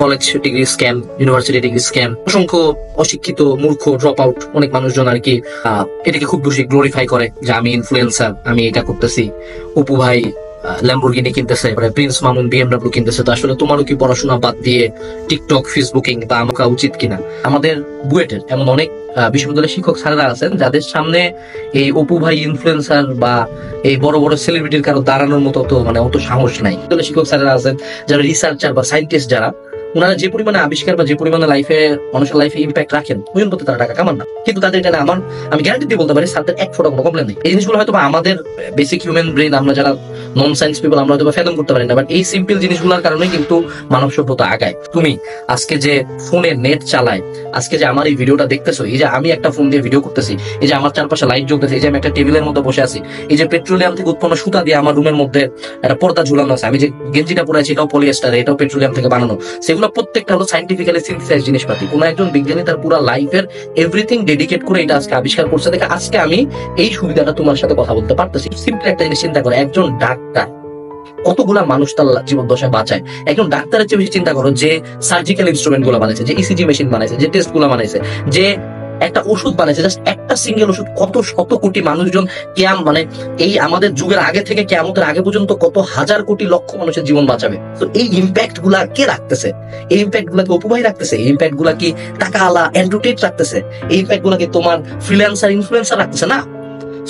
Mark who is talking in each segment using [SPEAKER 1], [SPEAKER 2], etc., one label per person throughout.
[SPEAKER 1] College degree scam, university degree scam, অসংখ্য অশিক্ষিত মূর্খ ড্রপ আউট অনেক মানুষজন আর কি এটাকে খুব বেশি গ্লোরিফাই করে যে আমি ইনফ্লুয়েন্সার, আমি এটা করতেছি। অপু ভাই ল্যাম্বরগিনি কিনতেছে, প্রিন্স মামুন বিএমডব্লিউ কিনতেছে। তো আসলে তোমারও কি পড়াশোনা বাদ দিয়ে টিকটক ফেসবুকিং বা আমকা উচিত কিনা? আমাদের বুয়েটের এমন অনেক বিশ্ববিদ্যালয়ের শিক্ষক স্যারেরা আছেন যাদের সামনে এই অপু ভাই ইনফ্লুয়েন্সার বা এই বড় বড় সেলিব্রিটির কারো দাঁড়ানোর মতো তো অত সাহস নাই। শিক্ষক স্যারেরা আছেন যারা রিসার্চার বা সায়েন্টিস্ট, যারা ওনারা যে পরিমাণে আবিষ্কার বা যে পরিমাণে মানুষের লাইফে ইম্প্যাক্ট রাখেন, ওই অনুপাতে তারা টাকা কামান না। কিন্তু তাদের এটা না, আমি গ্যারান্টি দিয়ে বলতে পারি স্যারদের এক ফোঁটা কোনো কমপ্লেন নেই। এই জিনিসগুলো হয়তো আমাদের বেসিক হিউম্যান ব্রেন, আমরা যারা নন সায়েন্স পিপল, আমরা হয়তো ফেদম করতে পারি না, বাট এই সিম্পল জিনিসগুলোর কারণে কিন্তু মানব সভ্যতা আগায়। তুমি আজকে যে ফোনে নেট চালায়, আজকে যে আমার এই ভিডিওটা দেখতেছো, এই যে আমি একটা ফোন দিয়ে ভিডিও করতেছি, এই যে আমার চারপাশে লাইট জ্বলতেছে, এই যে আমি একটা টেবিলের মধ্যে বসে আছি, এই যে পেট্রোলিয়াম থেকে উৎপন্ন সুতা দিয়ে আমার রুমের মধ্যে একটা পর্দা ঝুলানো আছে, আমি যে গেঞ্জিটা পরে আছি এটাও পলিয়েস্টার, এটাও পেট্রোলিয়াম থেকে বানানো, সেগুলো প্রত্যেকটা হলো সাইন্টিফিক্যালি সিনথেসাইজ জিনিসপাতি। কোন একজন বিজ্ঞানী তার পুরো লাইফের এভরিথিং ডেডিকেট করে এটা আজকে আবিষ্কার করছে দেখে আজকে আমি এই সুবিধাটা তোমার সাথে কথা বলতে পারতেছি। সিম্পল একটা জিনিস চিন্তা করো, একজন ডাক্তার কতগুলা মানুষ তার জীবন দশায় বাঁচায়। একজন ডাক্তারের চেয়ে বেশি চিন্তা করো যে সার্জিক্যাল ইনস্ট্রুমেন্ট গুলো বানাইছে, যে ইসিজি মেশিন বানাইছে, যে টেস্ট গুলো বানাইছে, যে একটা ওষুধ বানাইছে, জাস্ট একটা সিঙ্গেল ওষুধ কত শত কোটি মানুষজন এই আমাদের যুগের আগে থেকে কিয়ামতের আগে পর্যন্ত কত হাজার কোটি লক্ষ মানুষের জীবন বাঁচাবে। তো এই ইম্প্যাক্ট গুলা কে রাখতেছে? এই ইম্প্যাক্ট গুলা কি অপু ভাই রাখতেছে? এই ইম্প্যাক্ট গুলা কি টাকা আলা অ্যান্ড্রু টেট রাখতেছে? এই ইম্প্যাক্ট গুলা কি তোমার ফ্রিল্যান্সার ইনফ্লুয়েন্সার রাখতেছে? না।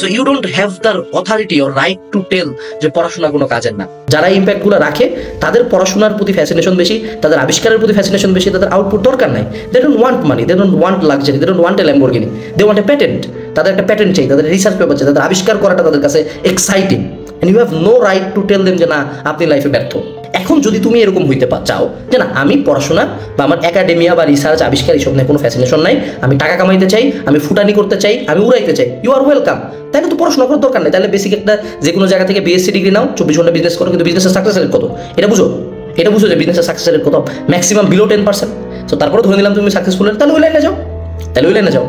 [SPEAKER 1] So you don't have the authority or right to tell যে পড়াশোনা কোনো কাজের না। যারা ইম্প্যাক্ট গুলো রাখে তাদের পড়াশোনার প্রতি ফ্যাসিনেশন বেশি, তাদের আবিষ্কারের প্রতি ফ্যাসিনেশন বেশি, তাদের আউটপুট দরকার নাই। They don't want money, they don't want luxury, they don't want a Lamborghini, they want a patent. তাদের একটা প্যাটেন্ট চাই, তাদের রিসার্চ পেপার চাই, তাদের আবিষ্কার করাটা তাদের কাছে exciting. And you have no right to tell them যে না আপনি লাইফে ব্যর্থ। এখন যদি তুমি এরকম হইতে চাও যে না আমি পড়াশোনা বা আমার একাডেমিয়া বা রিসার্চ আবিষ্কার এইসব নিয়ে কোনো ফ্যাসিনেশন নাই, আমি টাকা কামাইতে চাই, আমি ফুটানি করতে চাই, আমি উড়াইতে চাই, ইউ আর ওয়েলকাম। তাই কিন্তু পড়াশোনা করার দরকার নেই। তাহলে বেসিক একটা যে কোনো জায়গা থেকে বিএসসি ডিগ্রি নাও, 24 ঘন্টা বিজনেস করো, কিন্তু বিজনেসের সাকসেস রেট কত এটা বুঝো। এটা বুঝো যে বিজনেসের সাকসেস রেট কত, ম্যাক্সিমাম বিলো 10%। তো তারপরে ধরে নিলাম তুমি সাকসেসফুল, তাহলে ওই লাইনে যাও।